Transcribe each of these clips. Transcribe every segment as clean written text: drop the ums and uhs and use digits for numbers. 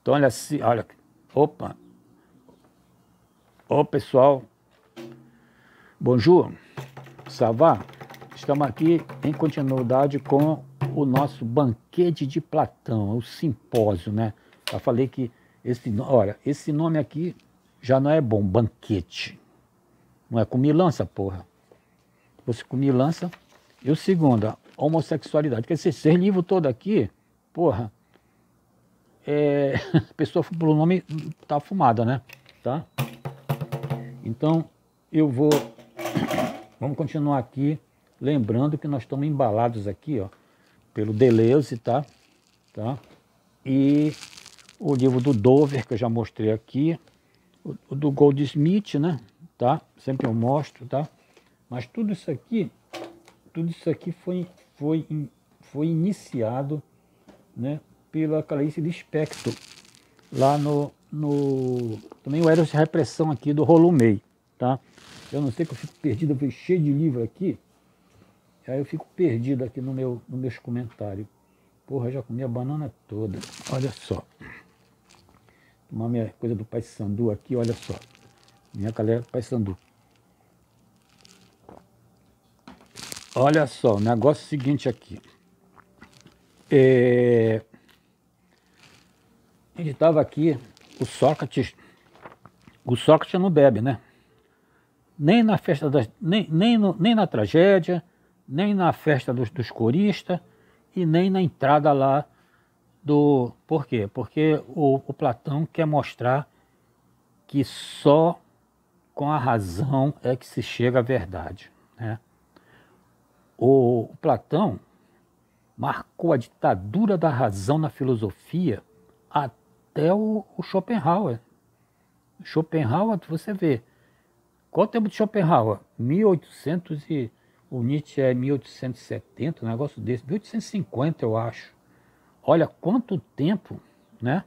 Então, olha assim, olha. Opa. Ô, pessoal. Bonjour. Ça va? Estamos aqui em continuidade com o nosso banquete de Platão, o simpósio, né? Eu falei que olha, esse nome aqui já não é bom, banquete. Não é comilança, porra. Você comilança. E o segundo, a homossexualidade. Porque esses livros todos aqui, porra, a pessoa pelo nome tá fumada, né? Tá? Então, vamos continuar aqui, lembrando que nós estamos embalados aqui, ó, pelo Deleuze, tá? E o livro do Dover, que eu já mostrei aqui, o do Goldsmith, né? Tá? Sempre eu mostro, tá? Mas tudo isso aqui foi iniciado, né, pela Clarice Lispector, lá também o Eros de Repressão aqui do Rolumei, tá? Eu não sei que eu fico perdido, eu fui cheio de livro aqui, aí eu fico perdido aqui nos meus comentários. Porra, eu já comi a banana toda, olha só. Tomar minha coisa do Pai Sandu aqui, olha só. Minha galera do Pai Sandu. Olha só, o negócio seguinte aqui. A gente estava aqui, o Sócrates não bebe, né? Nem na festa nem na tragédia, nem na festa dos coristas e nem na entrada lá do... Por quê? Porque o Platão quer mostrar que só com a razão é que se chega à verdade, né? O Platão marcou a ditadura da razão na filosofia até o Schopenhauer. Schopenhauer, você vê, qual o tempo de Schopenhauer? 1800 e... O Nietzsche é 1870, um negócio desse, 1850 eu acho. Olha quanto tempo, né?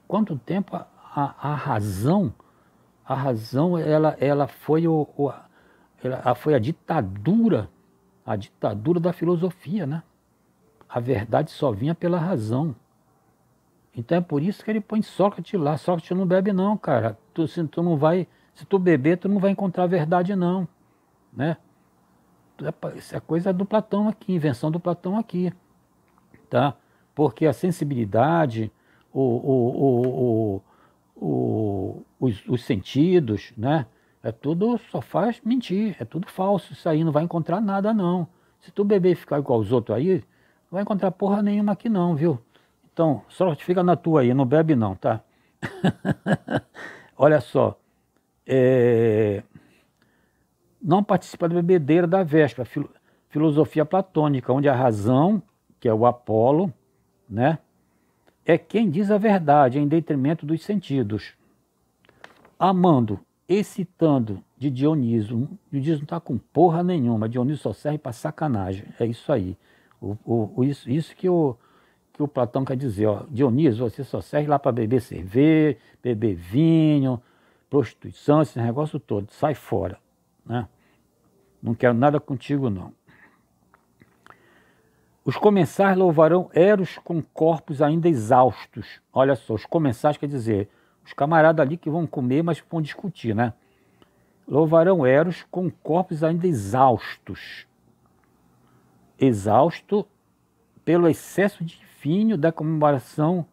Quanto tempo a razão ela foi ela foi a ditadura da filosofia, né? A verdade só vinha pela razão. Então é por isso que ele põe Sócrates lá. Sócrates não bebe não, cara. Se tu beber, tu não vai encontrar a verdade não, né? Isso é coisa do Platão aqui, invenção do Platão aqui, tá? Porque a sensibilidade, os sentidos, né? É tudo, só faz mentir, é tudo falso. Isso aí não vai encontrar nada não. Se tu beber e ficar igual os outros aí, não vai encontrar porra nenhuma aqui não, viu? Então, só fica na tua aí, não bebe não, tá? Olha só, não participa da bebedeira da véspera, filosofia platônica, onde a razão, que é o Apolo, né, é quem diz a verdade em detrimento dos sentidos. Amando, excitando de Dioniso. Dioniso não está com porra nenhuma, Dioniso só serve para sacanagem, é isso aí. Isso que o Platão quer dizer, ó, Dioniso, você só serve lá para beber cerveja, beber vinho, prostituição, esse negócio todo, sai fora, né? Não quero nada contigo, não. Os comensais louvarão Eros com corpos ainda exaustos. Olha só, os comensais quer dizer, os camaradas ali que vão comer, mas vão discutir, né? Louvarão Eros com corpos ainda exaustos. Exausto pelo excesso de vinho da comemoração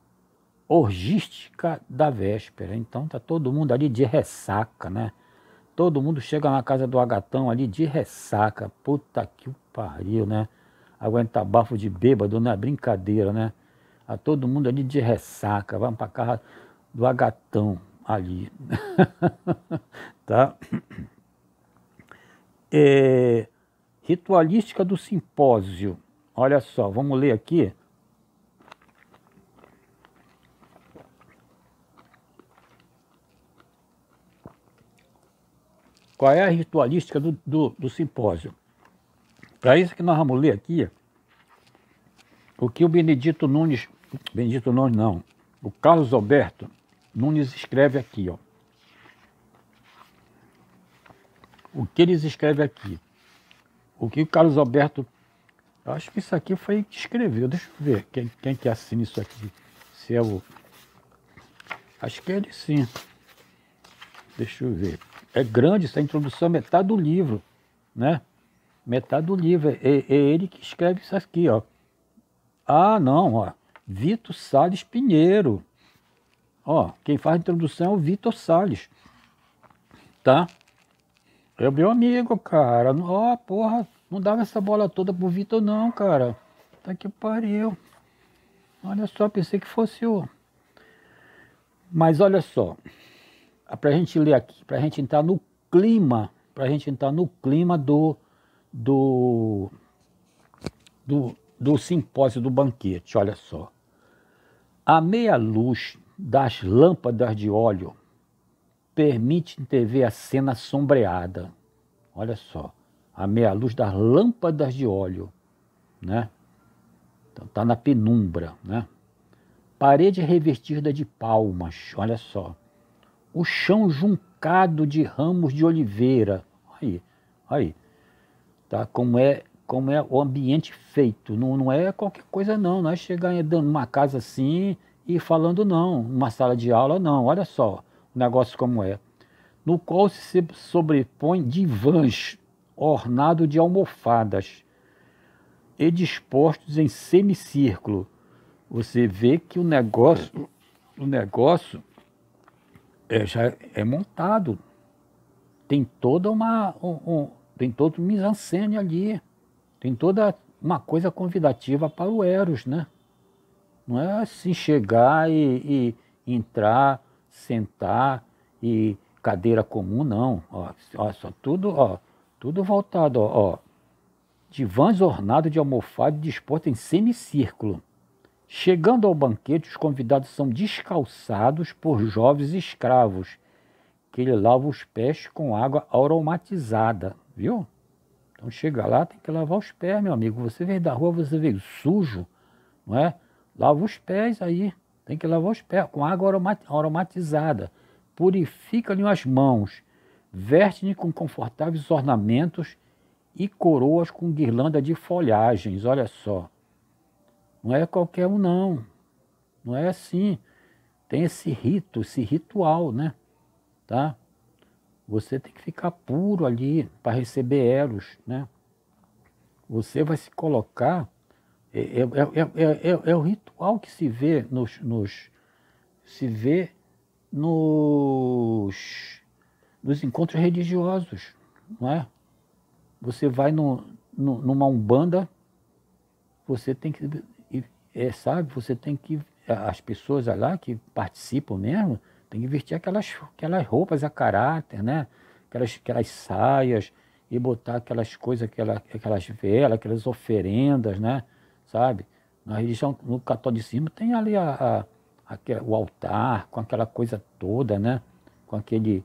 orgística da véspera. Então tá todo mundo ali de ressaca, né? Todo mundo chega na casa do Agatão ali de ressaca. Puta que o pariu, né? Aguentar bafo de bêbado não é brincadeira, né? A todo mundo ali de ressaca. Vamos pra casa do Agatão ali. Tá? Ritualística do simpósio. Olha só, vamos ler aqui. Qual é a ritualística do simpósio? Para isso que nós vamos ler aqui, o que o Benedito Nunes não, o Carlos Alberto Nunes escreve aqui, ó. O que eles escrevem aqui? O que o Carlos Alberto... Acho que isso aqui foi que escreveu. Deixa eu ver quem que assina isso aqui. Se é o Acho que é ele sim. Deixa eu ver. É grande essa introdução, metade do livro, né? Metade do livro. É ele que escreve isso aqui, ó. Ah, não, ó. Vitor Sales Pinheiro. Ó, quem faz a introdução é o Vitor Sales, tá? É o meu amigo, cara. Ó, porra, não dava essa bola toda pro Vitor não, cara. Tá que pariu. Olha só, pensei que fosse o... Mas olha só, pra gente ler aqui, pra gente entrar no clima, do, do simpósio do banquete, olha só. A meia luz das lâmpadas de óleo permite entrever a cena sombreada. Olha só, a meia luz das lâmpadas de óleo, né? Então tá na penumbra, né? Parede revestida de palmas, olha só. O chão juncado de ramos de oliveira. Aí, tá? Como é o ambiente feito. Não é qualquer coisa não é chegar numa casa assim e falando não, uma sala de aula não, olha só o negócio como é. No qual se sobrepõe divãs ornados de almofadas e dispostos em semicírculo. Você vê que o negócio já é montado. Tem toda tem todo um mise-en-scène ali. Tem toda uma coisa convidativa para o Eros, né? Não é assim chegar e entrar, sentar e cadeira comum, não. Ó, só tudo voltado, ó. Divãs ornados de almofada dispostos em semicírculo. Chegando ao banquete, os convidados são descalçados por jovens escravos, que ele lava os pés com água aromatizada, viu? Então chega lá, tem que lavar os pés, meu amigo. Você veio da rua, você veio sujo, não é? Lava os pés aí, tem que lavar os pés com água aromatizada. Purifica-lhe as mãos, veste-lhe com confortáveis ornamentos e coroas com guirlanda de folhagens, olha só. Não é qualquer um não é assim. Tem esse rito, esse ritual, né? Tá? Você tem que ficar puro ali para receber Eros, né? Você vai se colocar, é o ritual que se vê nos encontros religiosos, não é? Você vai numa umbanda, você tem que, sabe, você tem que, as pessoas lá que participam mesmo, tem que vestir aquelas roupas a caráter, né? Aquelas saias e botar aquelas coisas, aquelas velas, aquelas oferendas, né? Sabe? Na religião, no catolicismo tem ali o altar com aquela coisa toda, né? Com aqueles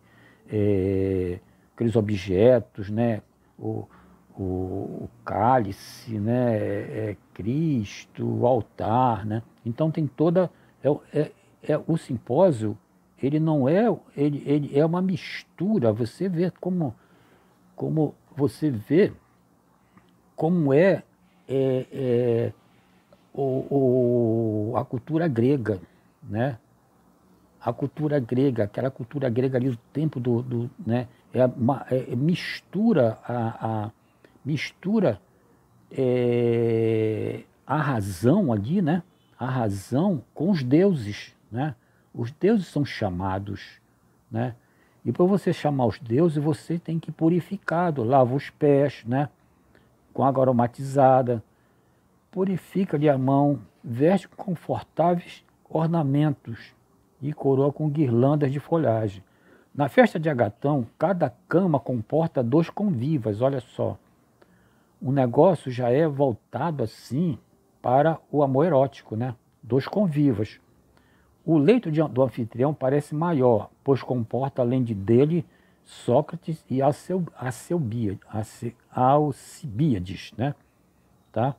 objetos, né? O cálice, né? Cristo, o altar, né? Então tem toda... o simpósio, ele não é... Ele é uma mistura. Você vê como você vê como a cultura grega, né? A cultura grega, aquela cultura grega ali do tempo né? Mistura a razão ali, né? A razão com os deuses, né? Os deuses são chamados, né? E para você chamar os deuses, você tem que ir purificado, lava os pés, né? Com água aromatizada, purifica-lhe a mão, veste com confortáveis ornamentos e coroa com guirlandas de folhagem. Na festa de Agatão, cada cama comporta 2 convivas, olha só. O negócio já é voltado assim para o amor erótico, né? 2 convivas. O leito do anfitrião parece maior, pois comporta além dele Sócrates e Alcibíades, né? Tá?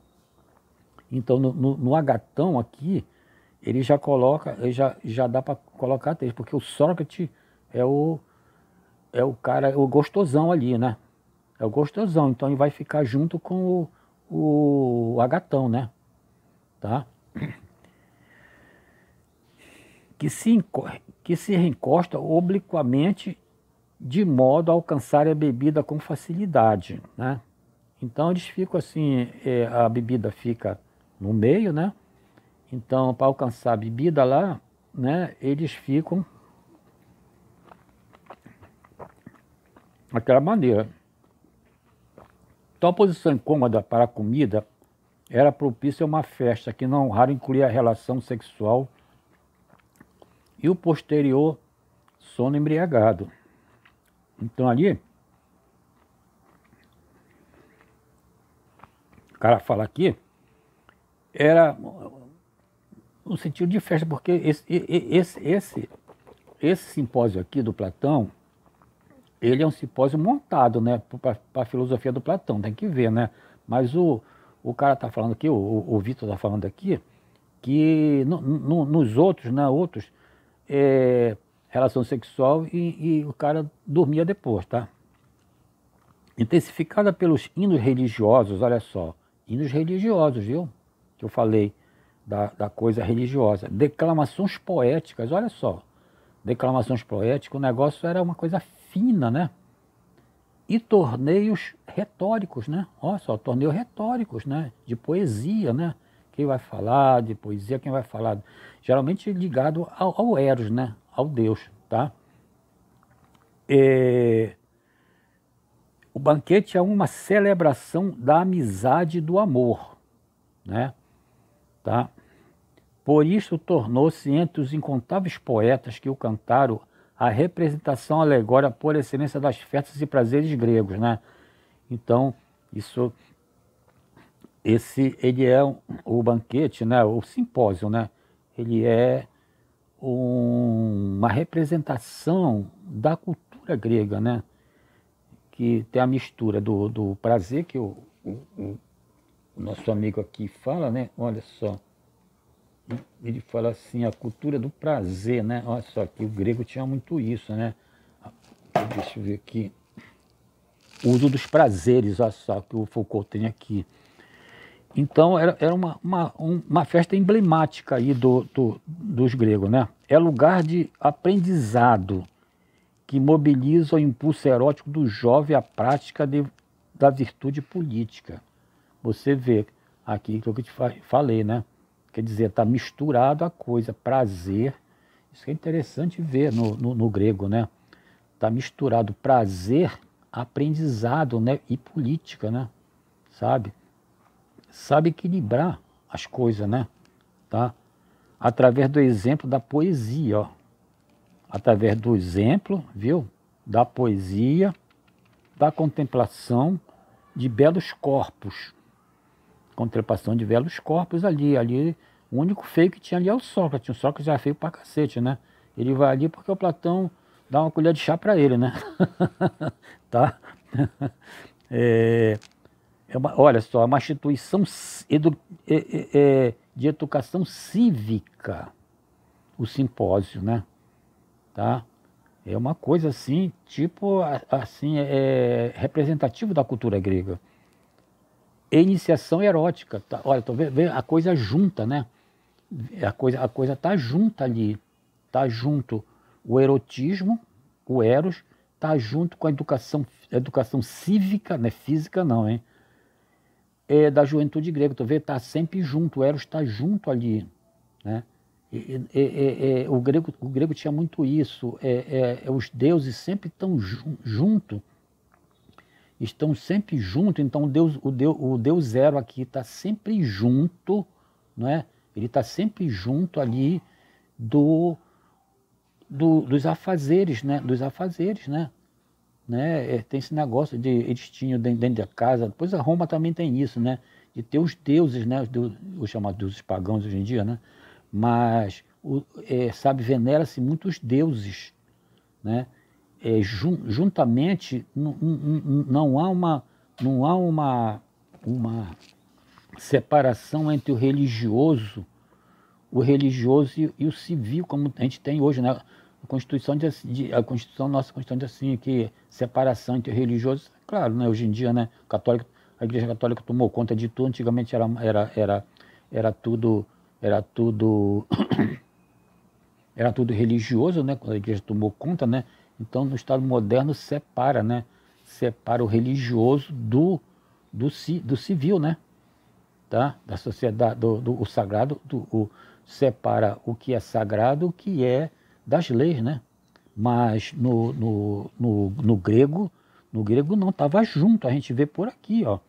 Então no Agatão aqui, ele já coloca, já dá para colocar 3, porque o Sócrates é o cara, o gostosão ali, né? É o gostosão, então ele vai ficar junto com o Agatão, né? Tá? que se reencosta obliquamente de modo a alcançar a bebida com facilidade, né? Então eles ficam assim, a bebida fica no meio, né? Então para alcançar a bebida lá, né, eles ficam daquela maneira. Tal posição incômoda para a comida era propícia a uma festa que não raro incluía a relação sexual e o posterior sono embriagado. Então ali, o cara fala aqui, era no sentido de festa, porque esse simpósio aqui do Platão, ele é um simpósio montado, né, para a filosofia do Platão, tem que ver, né? Mas o cara está falando aqui, o Vitor está falando aqui, que nos outros, né, relação sexual e o cara dormia depois, tá? Intensificada pelos hinos religiosos, olha só, hinos religiosos, viu? Que eu falei da coisa religiosa. Declamações poéticas, olha só, declamações poéticas, o negócio era uma coisa fina, né? E torneios retóricos, né? Olha só, torneios retóricos, né? De poesia, né? Quem vai falar de poesia, quem vai falar... Geralmente ligado ao Eros, né? Ao Deus, tá? O banquete é uma celebração da amizade e do amor, né? Tá? Por isso tornou-se entre os incontáveis poetas que o cantaram a representação alegórica por excelência das festas e prazeres gregos, né? Então, ele é o banquete, né? O simpósio, né? Ele é uma representação da cultura grega, né? Que tem a mistura do prazer, que o nosso amigo aqui fala, né? Olha só, ele fala assim, a cultura do prazer, né? Olha só, que o grego tinha muito isso, né? Deixa eu ver aqui. O uso dos prazeres, olha só, que o Foucault tem aqui. Então, era uma festa emblemática aí dos gregos, né? É lugar de aprendizado que mobiliza o impulso erótico do jovem à prática da virtude política. Você vê aqui o que eu te falei, né? Quer dizer, está misturado a coisa, prazer. Isso é interessante ver no grego, né? Está misturado prazer, aprendizado, né? E política, né? Sabe equilibrar as coisas, né? Tá? Através do exemplo da poesia, ó. Através do exemplo, viu? Da poesia, da contemplação de belos corpos. Contemplação de belos corpos ali. O único feio que tinha ali é o Sócrates. O Sócrates já é feio pra cacete, né? Ele vai ali porque o Platão dá uma colher de chá para ele, né? Tá? Olha só, é uma instituição de educação cívica, o simpósio, né? Tá? É uma coisa assim, tipo, assim, representativo da cultura grega. E iniciação erótica, tá? Olha, tô vendo a coisa junta, né? A coisa tá junta ali, tá junto o erotismo, o eros, tá junto com a educação cívica, não é física não, hein? Da juventude grega, tu vê, tá sempre junto, o eros está junto ali, né? O grego tinha muito isso, os deuses sempre estão junto, estão sempre junto, então o Deus zero aqui está sempre junto, né? Ele está sempre junto ali dos afazeres, né? Tem esse negócio de eles tinham dentro da casa, depois a Roma também tem isso, né? De ter os deuses, né? Os chamados deuses pagãos hoje em dia, né? Mas, venera-se muitos deuses, né? Juntamente, não há uma separação entre o religioso e o civil, como a gente tem hoje, né? A Constituição nossa Constituição diz assim, que separação entre o religioso, claro, né? Hoje em dia, né? A Igreja Católica tomou conta de tudo, antigamente era tudo era tudo religioso, né? Quando a igreja tomou conta, né? Então, no Estado moderno separa, né? Separa o religioso do civil, né? Tá? Da sociedade, o sagrado, separa o que é sagrado, o que é das leis, né? Mas no grego, não estava junto, a gente vê por aqui, ó.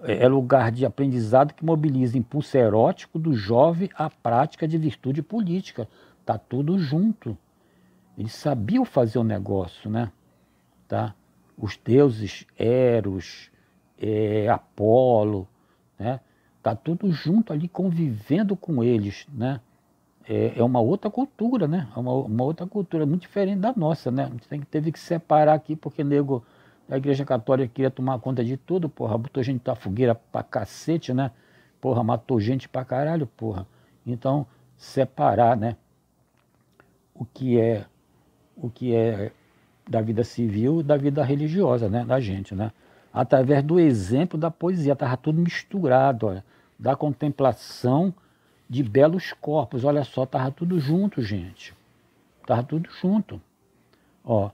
É lugar de aprendizado que mobiliza impulso erótico do jovem à prática de virtude política. Tá tudo junto. Eles sabiam fazer o negócio, né? Tá? Os deuses Eros, Apolo, né? Tá tudo junto ali convivendo com eles, né? É uma outra cultura, né? É uma outra cultura muito diferente da nossa, né? A gente teve que separar aqui porque nego a Igreja Católica queria tomar conta de tudo, porra, botou gente da fogueira pra cacete, né? Porra, matou gente pra caralho, porra. Então, separar, né? O que é da vida civil e da vida religiosa, né? Da gente, né? Através do exemplo da poesia, tava tudo misturado, olha, da contemplação de belos corpos, olha só, tava tudo junto, gente. Tava tudo junto. Ó,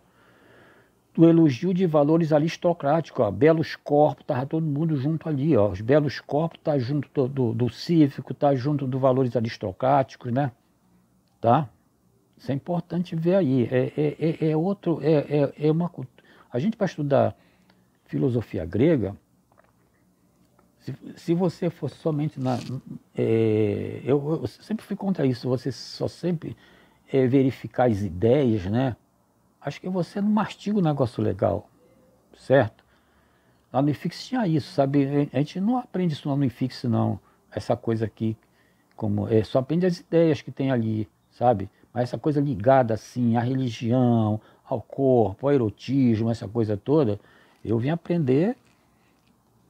do elogio de valores aristocráticos, ó, belos corpos, estava todo mundo junto ali, ó, os belos corpos tá junto do cívico, tá junto dos valores aristocráticos, né, tá? Isso é importante ver aí, uma a gente para estudar filosofia grega, se você for somente eu sempre fui contra isso, você só sempre verificar as ideias, né? Acho que você não mastiga um negócio legal, certo? Lá no IFIX tinha isso, sabe? A gente não aprende isso lá no IFIX, não. Essa coisa aqui, só aprende as ideias que tem ali, sabe? Mas essa coisa ligada, assim, à religião, ao corpo, ao erotismo, essa coisa toda, eu vim aprender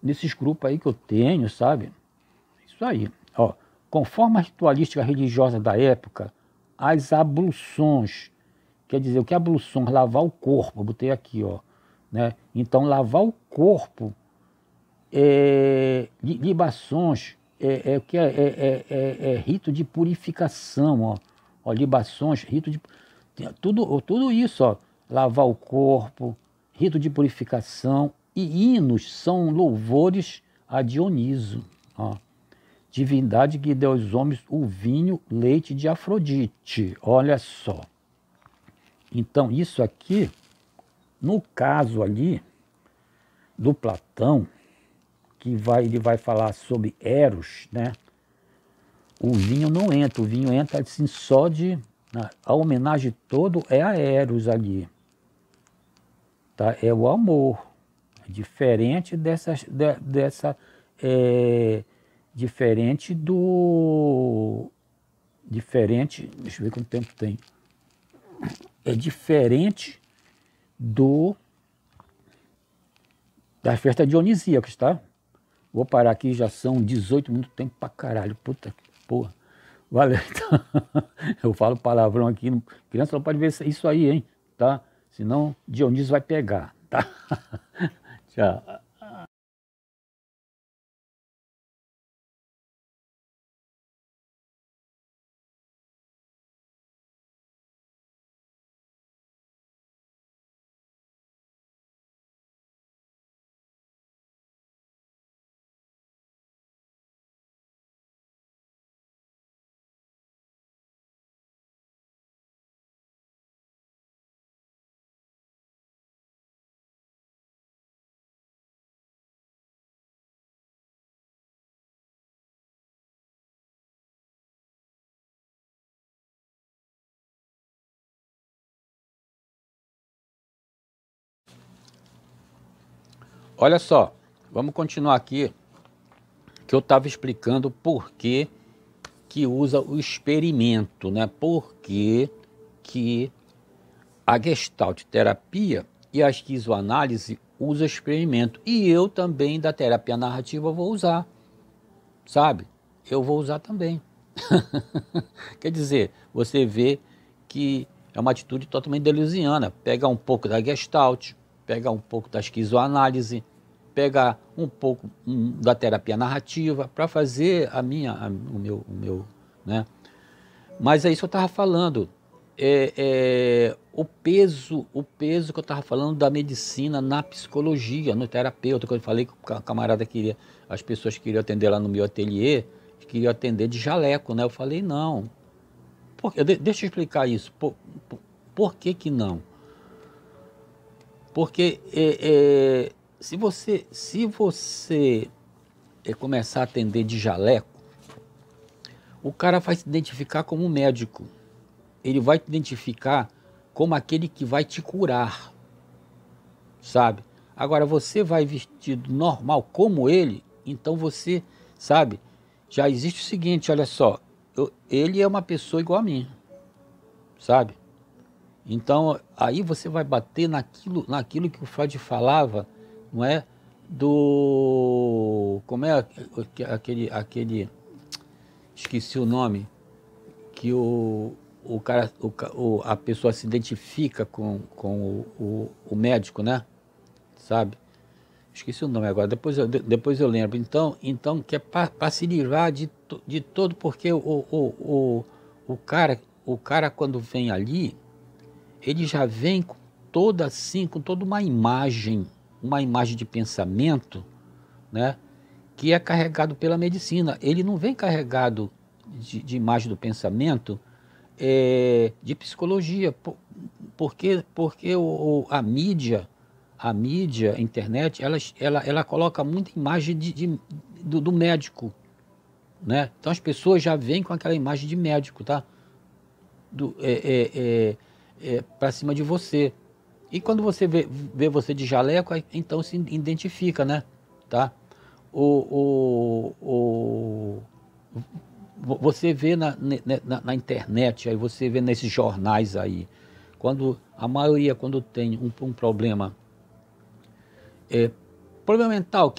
nesses grupos aí que eu tenho, sabe? Isso aí. Ó, conforme a ritualística religiosa da época, as abluções, quer dizer, o que é abluções? Lavar o corpo, eu botei aqui, ó. Né? Então, lavar o corpo, libações, rito de purificação, ó, libações, rito de... Tudo isso, ó, lavar o corpo, rito de purificação, e hinos são louvores a Dioniso, ó, divindade que deu aos homens o vinho, leite de Afrodite, olha só. Então, isso aqui, no caso ali do Platão, ele vai falar sobre Eros, né? O vinho não entra, o vinho entra assim só a homenagem toda é a Eros ali, tá? É o amor, diferente deixa eu ver quanto tempo tem, é diferente das festas dionisíacas, tá? Vou parar aqui, já são 18 minutos, tempo pra caralho, puta que porra. Valeu, então. Eu falo palavrão aqui, criança não pode ver isso aí, hein, tá? Senão Dionísio vai pegar, tá? Tchau. Olha só, vamos continuar aqui, que eu estava explicando por que usa o experimento, né? Por que a Gestalt terapia e a esquizoanálise usa experimento. E eu também, da terapia narrativa, vou usar, sabe? Eu vou usar também. Quer dizer, você vê que é uma atitude totalmente deleuziana. Pegar um pouco da Gestalt, pegar um pouco da esquizoanálise, pegar um pouco da terapia narrativa para fazer o meu, né? Mas é isso que eu estava falando. O peso que eu estava falando da medicina na psicologia, no terapeuta, quando eu falei que o camarada queria, as pessoas queriam atender lá no meu ateliê, queriam atender de jaleco, né? Eu falei, não. Deixa eu explicar isso. Por que que não? Porque se você começar a atender de jaleco, o cara vai se identificar como um médico. Ele vai te identificar como aquele que vai te curar, sabe? Agora, você vai vestido normal como ele, então você, sabe? Já existe o seguinte, olha só, ele é uma pessoa igual a mim, sabe? Então, aí você vai bater naquilo que o Freud falava, não é? Como é aquele, esqueci o nome, que a pessoa se identifica com o médico, né? Sabe? Esqueci o nome agora, depois eu lembro. Então que é para se livrar de todo, porque o cara quando vem ali, ele já vem com toda uma imagem de pensamento, né? Que é carregado pela medicina. Ele não vem carregado de imagem do pensamento de psicologia, porque a mídia, a internet, ela coloca muita imagem do médico, né? Então as pessoas já vêm com aquela imagem de médico, tá? Para cima de você. E quando você vê você de jaleco, então se identifica, né? Tá? Você vê na internet, aí você vê nesses jornais aí, a maioria, quando tem um problema, problema mental,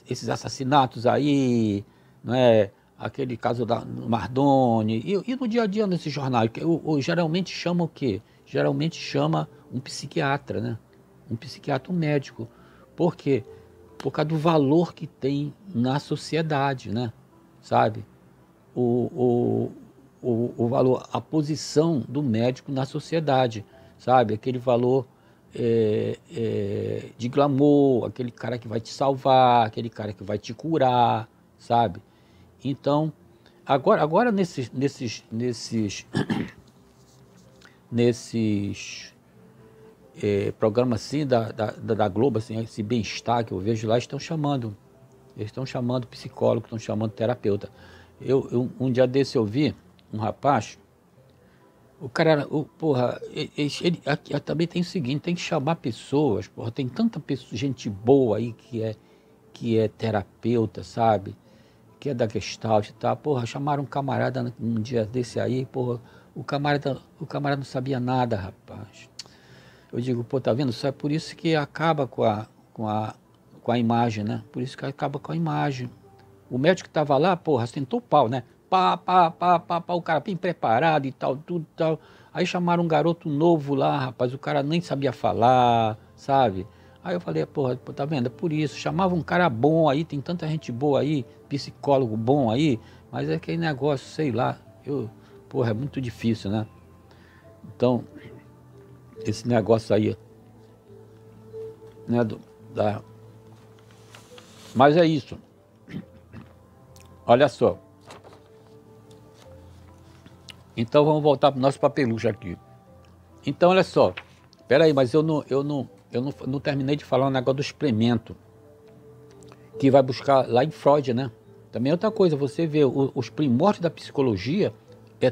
esses assassinatos aí, não é? Aquele caso da Mardoni, e no dia a dia nesses jornais, geralmente chama o quê? Geralmente chama um psiquiatra, né? Um psiquiatra, um médico. Por quê? Por causa do valor que tem na sociedade, né? Sabe? O valor, a posição do médico na sociedade, sabe? Aquele valor de glamour, aquele cara que vai te salvar, aquele cara que vai te curar, sabe? Então, agora nesses programas assim da Globo, assim, esse bem-estar que eu vejo lá, eles estão chamando psicólogo, estão chamando terapeuta. Um dia desse eu vi um rapaz, o cara era, porra, aqui também tem o seguinte, tem que chamar pessoas, porra, tem tanta gente boa aí que é terapeuta, sabe? Que é da Gestalt e tal, porra, chamaram um camarada um dia desse aí, porra, o camarada não sabia nada, rapaz. Eu digo, pô, tá vendo? Só é por isso que acaba com a imagem, né? Por isso que acaba com a imagem. O médico que tava lá, porra, sentou o pau, né? Pá, o cara bem preparado e tal, tudo e tal. Aí chamaram um garoto novo lá, rapaz, o cara nem sabia falar, sabe? Aí eu falei, porra, tá vendo? É por isso. Chamava um cara bom aí, tem tanta gente boa aí, psicólogo bom aí, mas é aquele negócio, sei lá, porra, é muito difícil, né? Então, esse negócio aí, né, mas é isso. Olha só. Então vamos voltar para o nosso papelucho aqui. Então olha só. Espera aí, mas eu não terminei de falar um negócio do experimento que vai buscar lá em Freud, né? Também é outra coisa, você vê os primórdios da psicologia é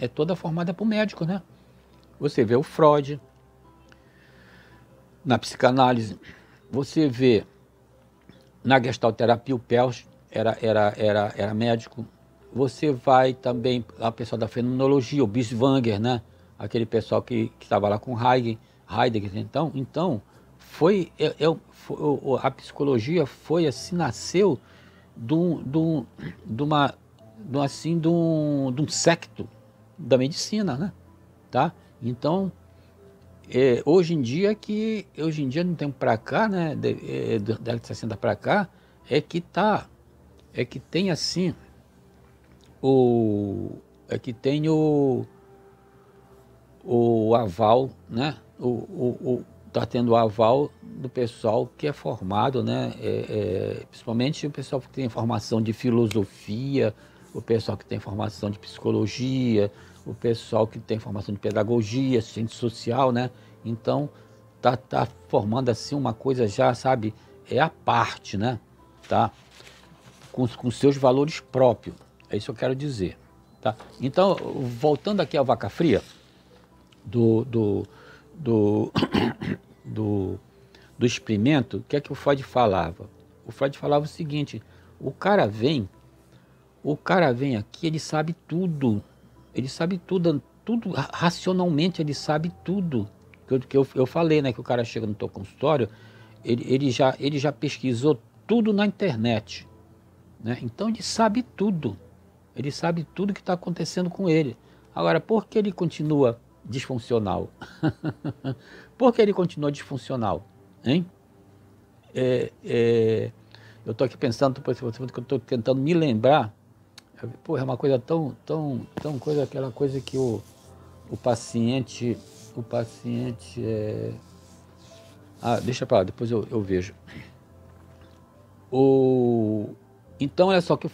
toda formada por médico, né? Você vê o Freud na psicanálise, você vê na gestalterapia o Pels era médico. Você vai também, lá o pessoal da fenomenologia, o Binswanger, né? Aquele pessoal que estava lá com Heidegger. Então a psicologia foi assim, nasceu de um secto da medicina, né? Tá? Então, hoje em dia, no tempo para cá, né, da década de 60 para cá, é que tem assim é que tem o aval, né? Tá tendo o aval do pessoal que é formado, né? Principalmente o pessoal que tem formação de filosofia, o pessoal que tem formação de psicologia, o pessoal que tem formação de pedagogia, ciência social, né? Então tá formando assim uma coisa já, sabe, a parte, né? Tá? Com seus valores próprios. É isso que eu quero dizer. Tá? Então, voltando aqui à vaca fria, do, do, do, do, do experimento, o que é que o Freud falava? O Freud falava o seguinte: o cara vem aqui, ele sabe tudo racionalmente, ele sabe tudo. Que eu falei, né, que o cara chega no teu consultório, ele já pesquisou tudo na internet, né? Então ele sabe tudo que está acontecendo com ele. Agora, por que ele continua disfuncional? Por que ele continua disfuncional? Hein? Eu estou aqui pensando, que eu estou tentando me lembrar. Pô, é uma coisa tão coisa, aquela coisa que o paciente deixa para lá, depois eu vejo. Então, olha só o que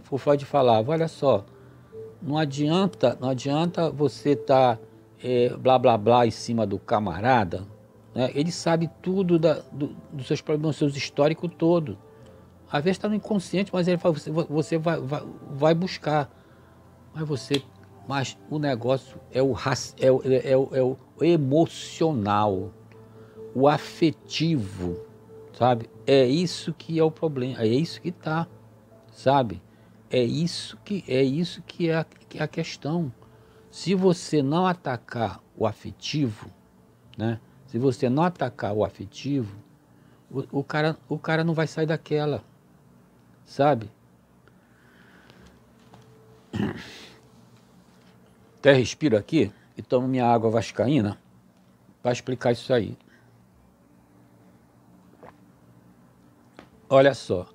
o Freud falava, olha só, não adianta você estar blá blá blá em cima do camarada, né? Ele sabe tudo dos seus problemas, dos seus históricos todo. Às vezes está no inconsciente, mas você vai buscar. Mas o negócio é o emocional, o afetivo, sabe? É isso que é o problema, é isso que tá, sabe? É isso que é a questão. Se você não atacar o afetivo, né? Se você não atacar o afetivo, o cara não vai sair daquela, sabe? Até respiro aqui e tomo minha água vascaína para explicar isso aí. Olha só,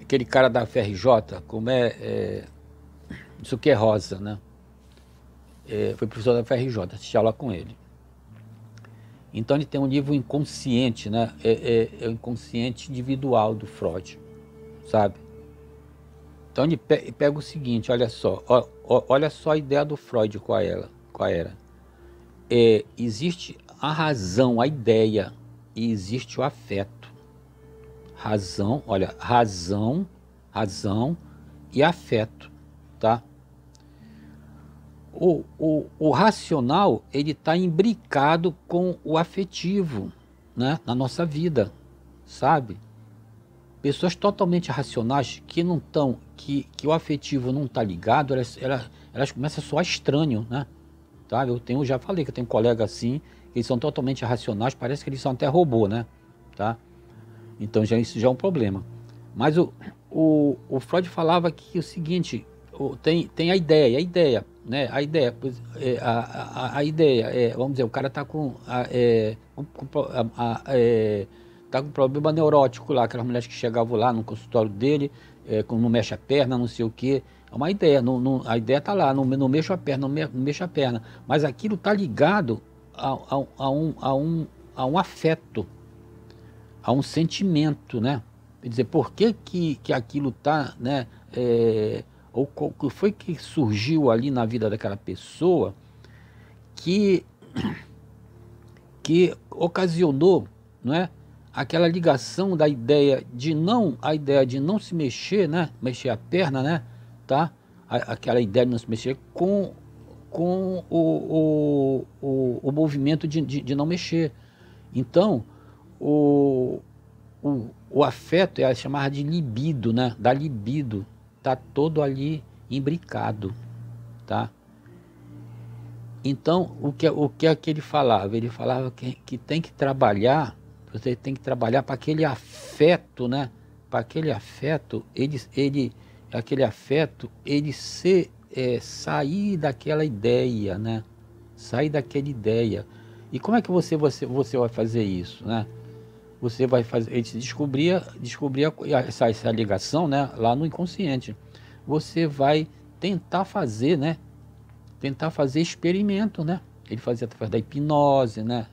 aquele cara da FRJ, como isso que é Rosa, né? Foi professor da FRJ, assisti aula com ele. Então ele tem um nível inconsciente, né? É o inconsciente individual do Freud, sabe? Então ele pega o seguinte, olha só, olha só a ideia do Freud, qual era. Existe a razão, a ideia, e existe o afeto. Razão e afeto, tá? O racional, ele está imbricado com o afetivo, né, na nossa vida, sabe? Pessoas totalmente racionais que não estão, que o afetivo não está ligado, elas começam a soar estranho, né? Tá? Já falei que eu tenho colega assim, que eles são totalmente racionais, parece que eles são até robô, né? Tá? Então isso já é um problema. Mas o Freud falava que o seguinte, tem a ideia, né? A ideia, vamos dizer, o cara tá com tá com problema neurótico lá, aquelas mulheres que chegavam lá no consultório dele, não mexe a perna, não sei o quê. É uma ideia, a ideia tá lá, não mexo a perna, não mexo a perna. Mas aquilo tá ligado a um afeto, a um sentimento, né? Quer dizer, por que aquilo tá, né? O que foi que surgiu ali na vida daquela pessoa que ocasionou, não é? Aquela ligação da ideia de não se mexer, né? Mexer a perna, né? Tá? Aquela ideia de não se mexer com o movimento de não mexer. Então, o afeto é chamada de libido, né? Da libido. Tá todo ali imbricado, tá? Então, o que é que ele falava? Ele falava que tem que trabalhar, você tem que trabalhar para aquele afeto, né? Para aquele afeto, sair daquela ideia, né? Sair daquela ideia. E como é que você vai fazer isso, né? você vai fazer, ele descobria essa ligação, né, lá no inconsciente. Você vai tentar fazer, né, tentar fazer experimento, né? Ele fazia através da hipnose, né?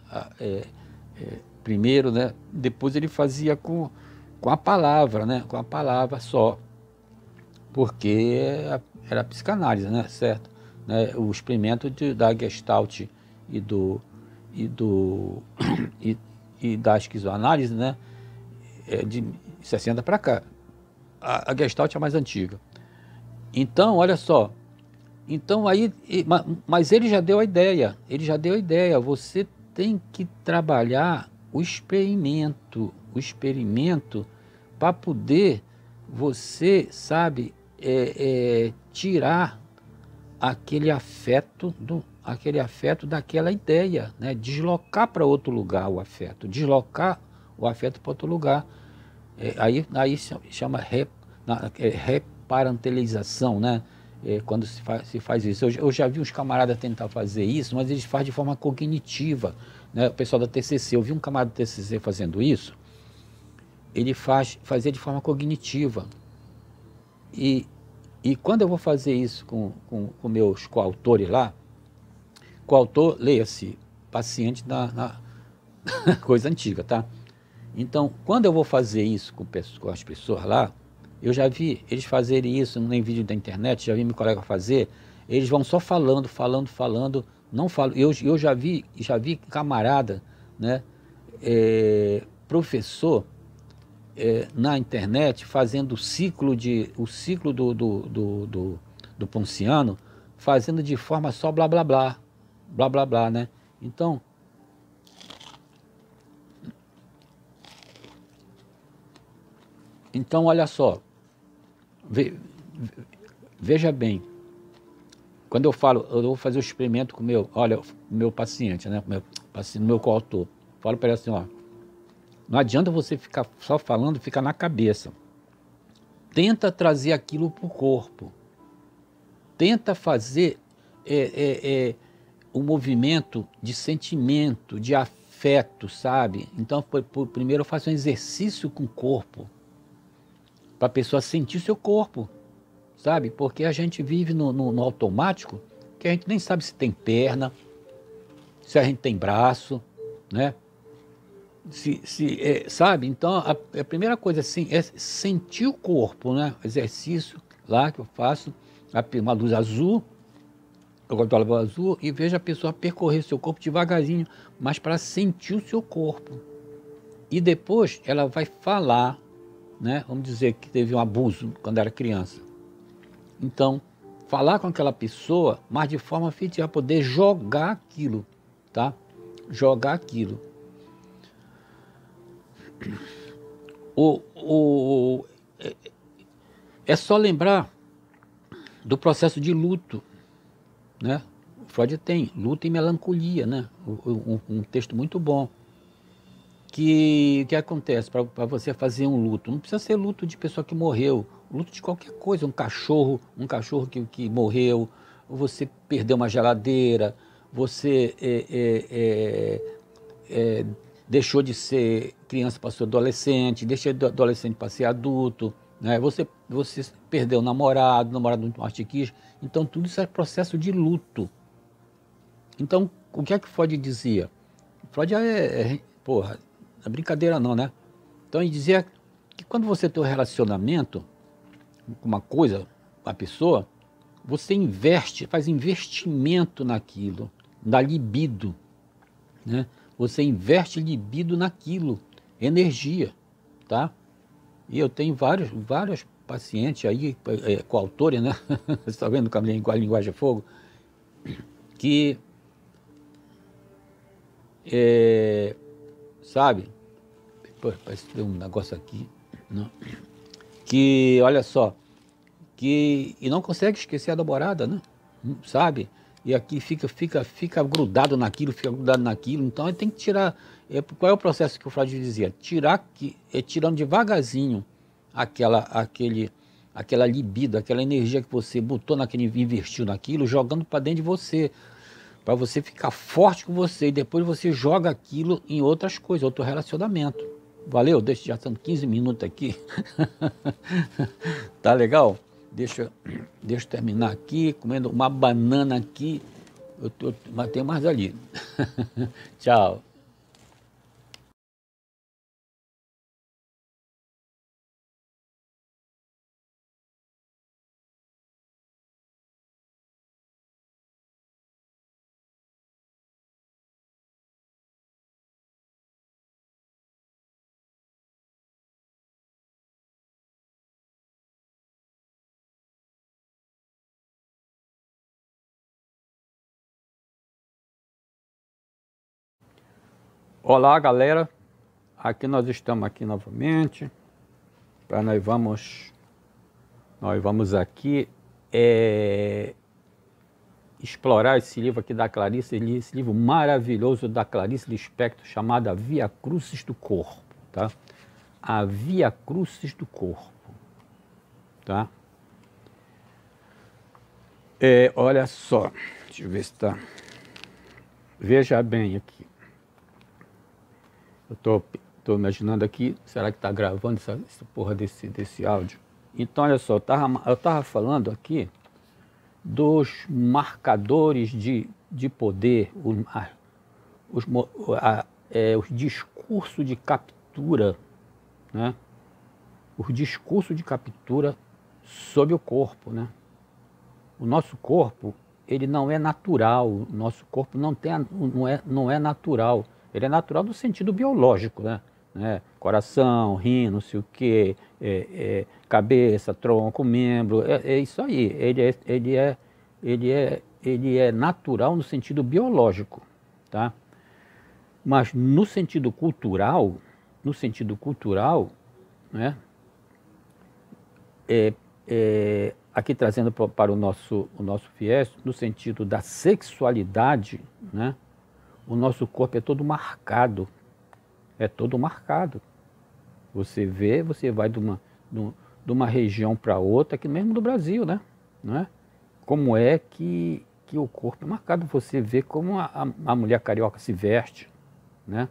Primeiro, né? Depois ele fazia com a palavra, né? Com a palavra só, porque era a psicanálise, né? Certo? Né? O experimento da Gestalt e do e da esquizoanálise, né? De 60 para cá. A Gestalt é a mais antiga. Então, olha só. Então aí, mas ele já deu a ideia, você tem que trabalhar o experimento para poder você, sabe, tirar aquele afeto daquela ideia, né? Deslocar para outro lugar o afeto, para outro lugar. Aí chama reparentalização, né? Quando se faz isso. Eu já vi uns camaradas tentar fazer isso, mas eles fazem de forma cognitiva, né? O pessoal da TCC, eu vi um camarada da TCC fazendo isso, ele fazia de forma cognitiva. E quando eu vou fazer isso com meus coautores lá, coautor, leia-se, paciente na coisa antiga, tá? Então, quando eu vou fazer isso com as pessoas lá, eu já vi eles fazerem isso em vídeo da internet, já vi meu colega fazer, eles vão só falando, não falam. Eu já vi camarada, né, professor, na internet, fazendo o ciclo do Ponciano, fazendo de forma só blá blá blá, né? Então olha só, veja bem, quando eu vou fazer o experimento com o meu paciente, né, meu coautor, falo para ele assim, ó, não adianta você ficar só falando, ficar na cabeça, tenta trazer aquilo para o corpo, tenta fazer um movimento de sentimento, de afeto, sabe? Então, primeiro eu faço um exercício com o corpo, para a pessoa sentir o seu corpo, sabe? Porque a gente vive no automático, que a gente nem sabe se tem perna, se a gente tem braço, né? Sabe? Então, a primeira coisa assim é sentir o corpo, né? Exercício lá que eu faço, uma luz azul, eu gosto da luz azul, e vejo a pessoa percorrer o seu corpo devagarzinho, mas para sentir o seu corpo. E depois ela vai falar, né? Vamos dizer que teve um abuso quando era criança. Então, falar com aquela pessoa, mas de forma afetiva, poder jogar aquilo, tá? Jogar aquilo. É só lembrar do processo de luto, né? O Freud tem luto e melancolia, né? Um texto muito bom. O que acontece para você fazer um luto? Não precisa ser luto de pessoa que morreu, luto de qualquer coisa, um cachorro que morreu, você perdeu uma geladeira, você deixou de ser criança para ser adolescente, deixou de adolescente para ser adulto, né? Você perdeu o namorado muito martiquista. Então tudo isso é processo de luto. Então o que é que Freud dizia? Freud porra, não é brincadeira não, né? Então ele dizia que quando você tem um relacionamento com uma coisa, com a pessoa, você faz investimento naquilo, na libido, né? Você investe libido naquilo, energia, tá? E eu tenho vários pacientes aí, coautores, né? Você está vendo com a linguagem é fogo? Que, sabe? Parece que tem um negócio aqui, não? Que, olha só, e não consegue esquecer a namorada, né? Sabe? E aqui fica grudado naquilo, então ele tem que tirar. Qual é o processo que o Freud dizia? Tirando devagarzinho aquela libido, aquela energia que você botou investiu naquilo, jogando para dentro de você, para você ficar forte com você, e depois você joga aquilo em outras coisas, outro relacionamento, Valeu, já estão 15 minutos aqui. Tá legal? Deixa eu terminar aqui, comendo uma banana aqui. Mas tem mais ali. Tchau. Olá, galera. Aqui nós estamos aqui novamente. Nós vamos aqui explorar esse livro aqui da Clarice, esse livro maravilhoso da Clarice Lispector, chamado A Via Crucis do Corpo, tá? A Via Crucis do Corpo, tá? Olha só, deixa eu ver se tá. Veja bem aqui. Eu tô imaginando aqui, será que tá gravando essa porra desse áudio? Então, olha só, eu tava falando aqui dos marcadores de poder, os discursos de captura, né? Os discursos de captura sobre o corpo, né? O nosso corpo, ele não é natural, o nosso corpo não é natural. Ele é natural no sentido biológico, né? Coração, rim, não sei o quê, cabeça, tronco, membro, é isso aí. Ele é natural no sentido biológico, tá? Mas no sentido cultural, né? Aqui trazendo para o nosso viés, no sentido da sexualidade, né? O nosso corpo é todo marcado. É todo marcado. Você vê, você vai de uma região para outra, aqui mesmo do Brasil, né? Não é? Como é que o corpo é marcado. Você vê como a mulher carioca se veste, né?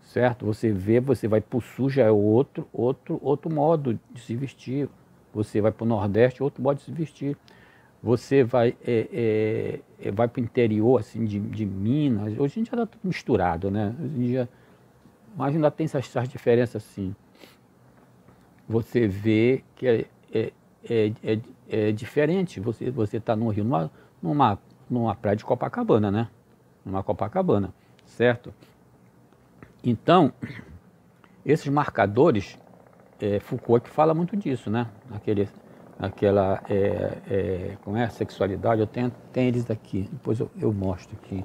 Certo? Você vê, você vai para o sul, já é outro modo de se vestir. Você vai para o Nordeste, outro modo de se vestir. Você vai para o interior assim, de Minas, hoje em dia está tudo misturado, né? Hoje em dia, mas ainda tem essas diferenças assim. Você vê que é diferente. Você está no Rio, numa praia de Copacabana, né? Numa Copacabana, certo? Então, esses marcadores, Foucault que fala muito disso, né? Como é a sexualidade, eu tenho eles aqui, depois eu mostro aqui.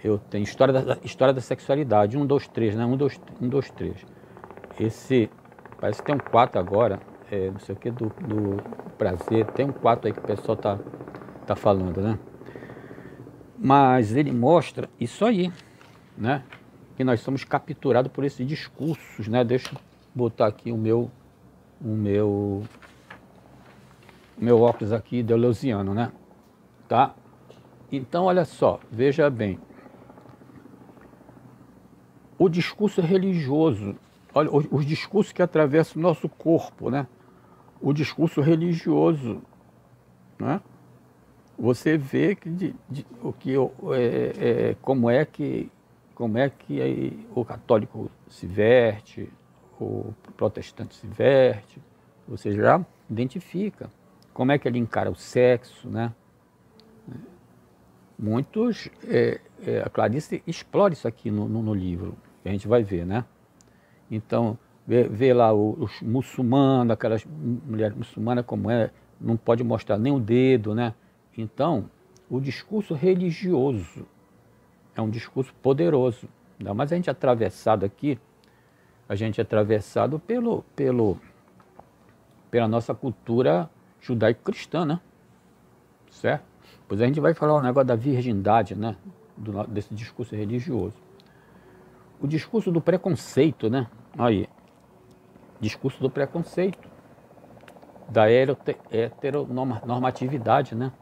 Eu tenho história da sexualidade, 1, 2, 3, né? 1, 2, 3. Esse, parece que tem um 4 agora, não sei o que, do prazer, tem um 4 aí que o pessoal tá falando, né? Mas ele mostra isso aí, né? Que nós somos capturados por esses discursos, né? Deixa eu botar aqui o meu óculos aqui deleuziano, né? Tá? Então, olha só, veja bem. O discurso religioso, olha, os discursos que atravessam o nosso corpo, né? O discurso religioso, né? Você vê que como é que o católico se veste, o protestante se veste, você já identifica como é que ele encara o sexo, né? Muitos, a Clarice explora isso aqui no livro, que a gente vai ver, né? Então, vê lá os muçulmanos, aquelas mulheres muçulmanas como não pode mostrar nem o dedo, né? Então, o discurso religioso é um discurso poderoso, ainda mais a gente atravessado aqui, pela nossa cultura judaico-cristã, né? Certo? Pois a gente vai falar o negócio da virgindade, né? Desse discurso religioso. O discurso do preconceito, né? Aí, discurso do preconceito, da heteronormatividade, né?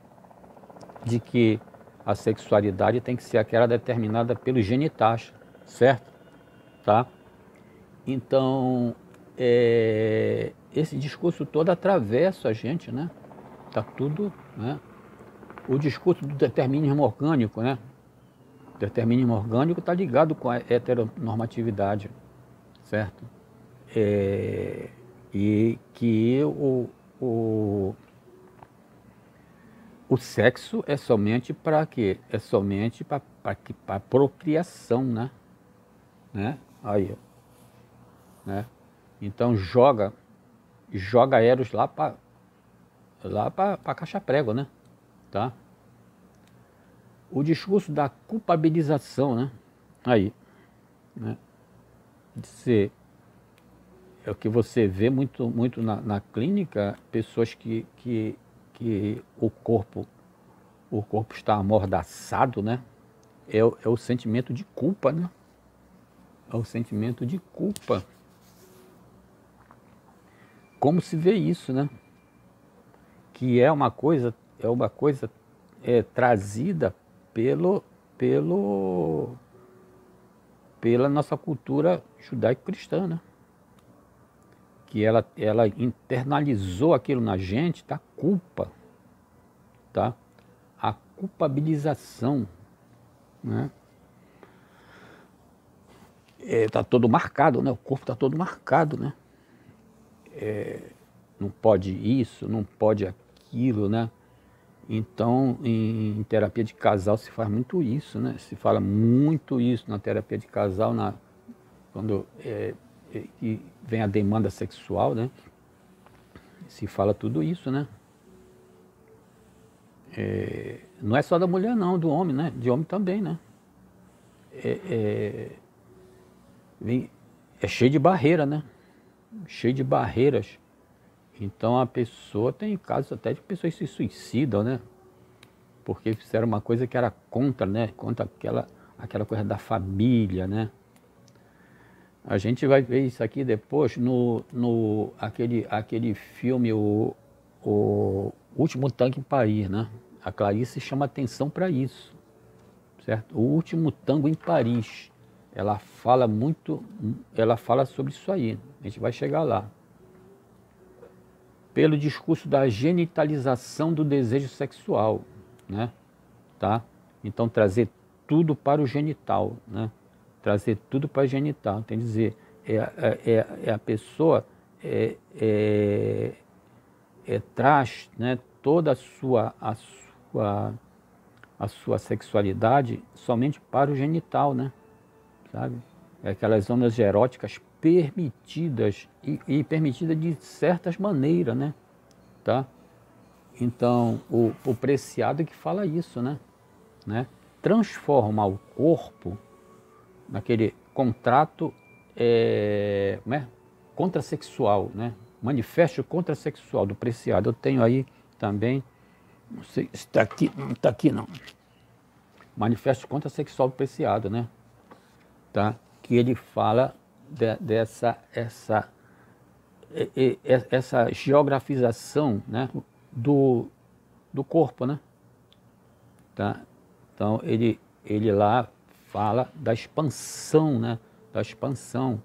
De que a sexualidade tem que ser aquela determinada pelos genitais, certo? Tá? Então, esse discurso todo atravessa a gente, né? Tá tudo, né? O discurso do determinismo orgânico, né? O determinismo orgânico está ligado com a heteronormatividade, certo? E que o sexo é somente para quê? É somente para procriação, né? Aí, né? Então joga Eros lá para caixa prego, né? Tá? O discurso da culpabilização, né? Aí, né? De ser, é o que você vê muito na clínica, pessoas que o corpo está amordaçado, né? É o sentimento de culpa, né? É o sentimento de culpa. Como se vê isso, né? Que é uma coisa trazida pela nossa cultura judaico-cristã, né? Que ela internalizou aquilo na gente, da culpa, tá? A culpabilização, né? Tá todo marcado, né? O corpo tá todo marcado, né? Não pode isso, não pode aquilo, né? Então, em terapia de casal se faz muito isso, né? Se fala muito isso na terapia de casal, quando vem a demanda sexual, né? Se fala tudo isso, né? Não é só da mulher não, do homem, né? De homem também, né? É cheio de barreira, né? Cheio de barreiras. Então a pessoa, tem casos até de pessoas que se suicidam, né? Porque fizeram uma coisa que era contra, né? Contra aquela coisa da família, né? A gente vai ver isso aqui depois aquele filme, o Último Tango em Paris, né? A Clarice chama atenção para isso, certo? O Último Tango em Paris. Ela fala sobre isso aí. A gente vai chegar lá. Pelo discurso da genitalização do desejo sexual, né? Tá? Então trazer tudo para o genital, né? Trazer tudo para o genital, tem que dizer, a pessoa traz, né, toda a sua sexualidade somente para o genital, né? Sabe? Aquelas zonas eróticas permitidas e permitidas de certas maneiras, né? Tá? Então, o Preciado que fala isso, né? Transformar o corpo naquele contrato contrassexual, né? Manifesto contrassexual do Preciado. Eu tenho aí também, não sei se está aqui, não está aqui não. Manifesto contrassexual do Preciado, né? Tá? Que ele fala essa geografização, né? do corpo, né? Tá? Então ele lá fala da expansão, né? Da expansão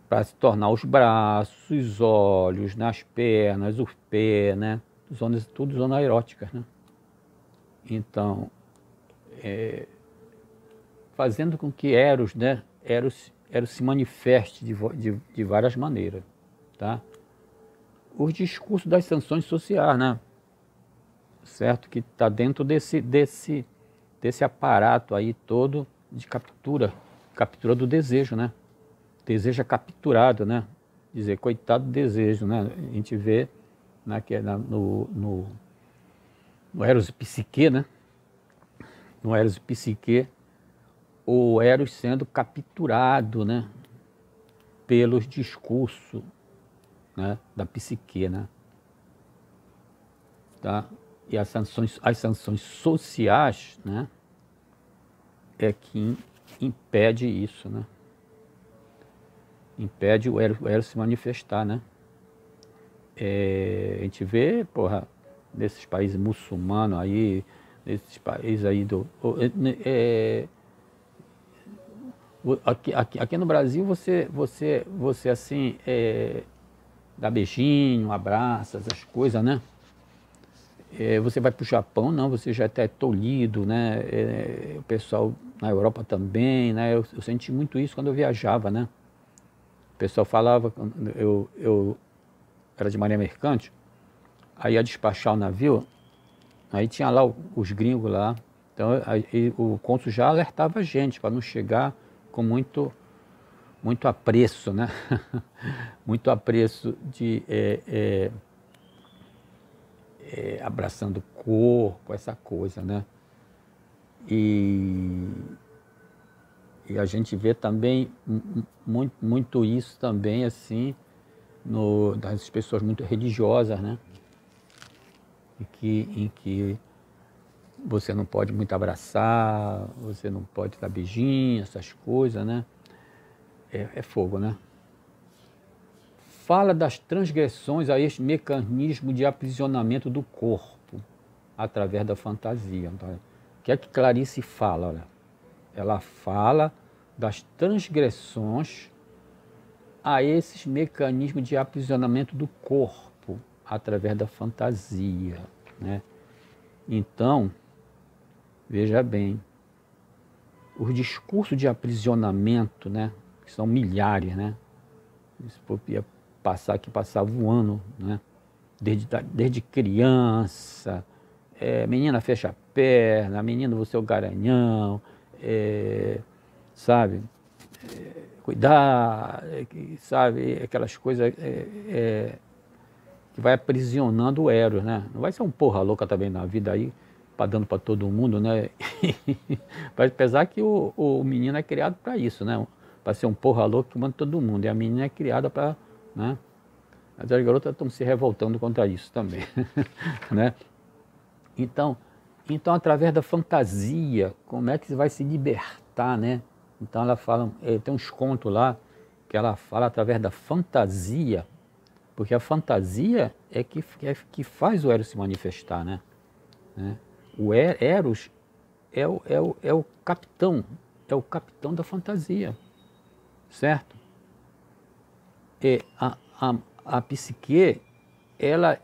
para se tornar os braços, os olhos, né? As pernas, os pés, né? Tudo zonas eróticas, né? Então, fazendo com que Eros, né? Eros se manifeste de várias maneiras, tá? Os discursos das sanções sociais, né? Certo? Que está dentro desse aparato aí todo de captura do desejo, né? Desejo é capturado, né? Dizer, coitado do desejo, né? A gente vê no Eros e Psique, né? No Eros e Psique, o Eros sendo capturado, né? Pelos discursos, né? Da psique, né? Tá? E as sanções sociais, né? É que impede isso, né? Impede o Eros se manifestar, né? A gente vê, porra, nesses países muçulmanos aí, nesses países aí Aqui no Brasil você assim, dá beijinho, abraça, essas coisas, né? Você vai para o Japão, não, você já está tolhido, né? O pessoal na Europa também, né? Eu senti muito isso quando eu viajava, né? O pessoal falava, eu era de marinha mercante, aí ia despachar o navio, aí tinha lá os gringos lá, então aí, o cônsul já alertava a gente para não chegar com muito apreço, né? Muito apreço de abraçando o corpo, essa coisa, né? E a gente vê também muito isso também, assim, das pessoas muito religiosas, né? Em que você não pode muito abraçar, você não pode dar beijinho, essas coisas, né? É fogo, né? Fala das transgressões a este mecanismo de aprisionamento do corpo através da fantasia. O que é que Clarice fala? Olha, ela fala das transgressões a esses mecanismos de aprisionamento do corpo através da fantasia, né? Então, veja bem, os discursos de aprisionamento, né, que são milhares, né? Isso ia passar que passava um ano, né? Desde criança, menina fecha a perna, menino você é o garanhão, sabe? Cuidar, sabe? Aquelas coisas que vai aprisionando o Eros, né? Não vai ser um porra louca também na vida aí, dando para todo mundo, né? Apesar que o menino é criado para isso, né? Para ser um porra louco que manda todo mundo. E a menina é criada para, né? As garotas estão se revoltando contra isso também, né? Então, através da fantasia, como é que você vai se libertar, né? Então ela fala, tem uns contos lá que ela fala através da fantasia, porque a fantasia é que faz o Eros se manifestar, né? O Eros é o capitão da fantasia, certo? E a psique, ela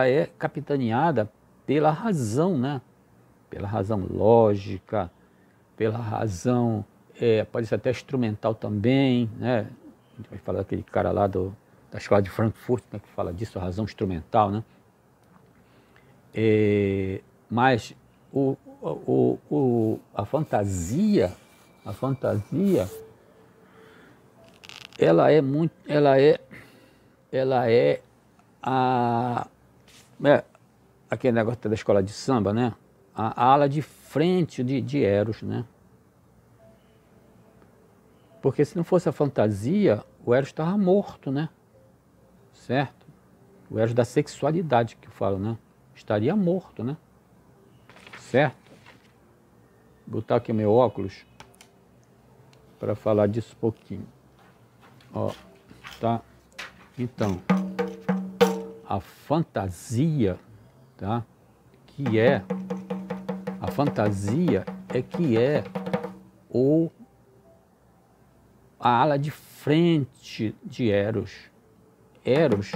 é capitaneada pela razão, né? Pela razão lógica, pela razão, pode ser até instrumental também, né? A gente vai falar daquele cara lá da escola de Frankfurt, né, que fala disso, a razão instrumental, né? Mas a fantasia, ela é aquele negócio da escola de samba, né? A ala de frente de Eros, né? Porque se não fosse a fantasia, o Eros estava morto, né? Certo? O Eros da sexualidade que eu falo, né? Estaria morto, né? Certo? Vou botar aqui meu óculos para falar disso um pouquinho. Ó, tá? Então, a fantasia, tá? A fantasia que é a ala de frente de Eros. Eros,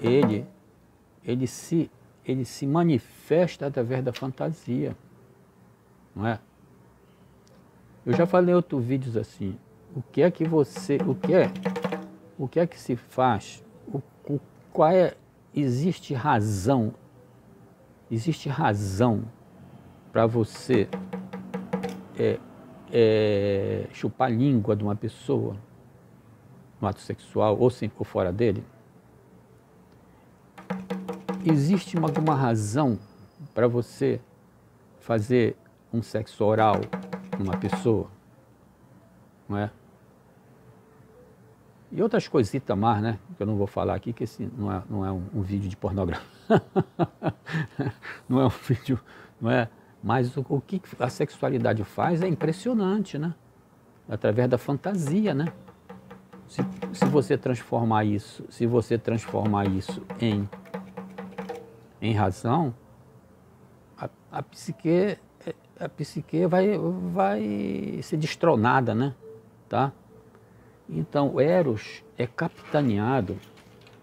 ele se manifesta através da fantasia, não é? Eu já falei em outros vídeos assim, o que é que se faz, existe razão para você chupar a língua de uma pessoa no ato sexual ou fora dele? Existe alguma razão para você fazer um sexo oral numa pessoa? Não é? E outras coisitas mais, né? Que eu não vou falar aqui, que esse não é um vídeo de pornografia. Não é um vídeo, não é? Mas o que a sexualidade faz é impressionante, né? Através da fantasia, né? Se você transformar isso em razão, a psique a psique vai ser destronada, né? Tá? Então, Eros é capitaneado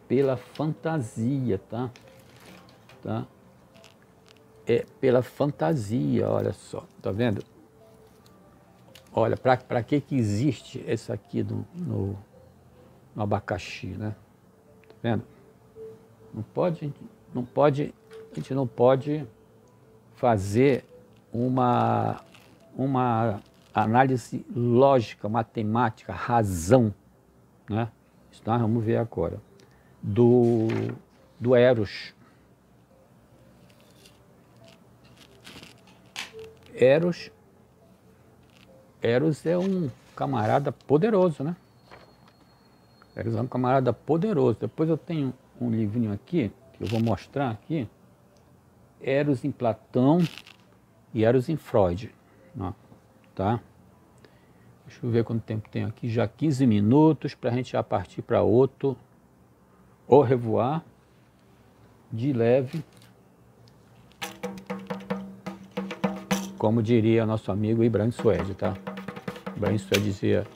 pela fantasia, tá? Tá? É pela fantasia, olha só, tá vendo? Olha, para que existe esse aqui no abacaxi, né? Tá vendo? A gente não pode fazer uma análise lógica, matemática, razão, né? Isso nós vamos ver agora. Do Eros. Eros é um camarada poderoso, né? Eros é um camarada poderoso. Depois eu tenho um livrinho aqui, que eu vou mostrar aqui. Eros em Platão e Eros em Freud. Ó, tá? Deixa eu ver quanto tempo tem aqui. Já 15 minutos para a gente já partir para outro. Au revoir. De leve. Como diria nosso amigo Ibrahim Suede, tá? Ibrahim Suede dizia: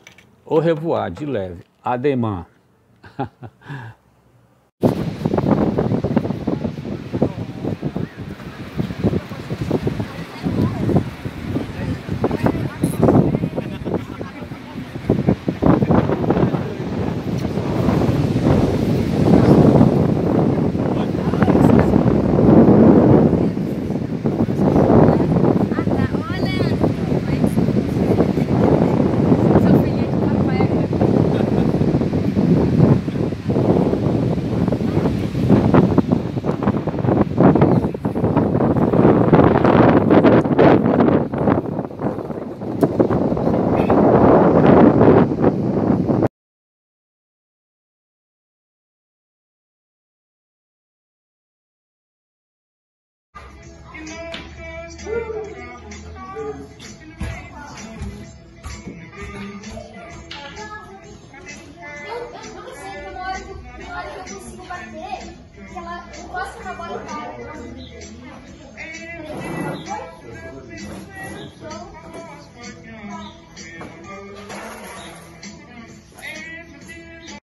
au revoir, de leve. Ademã.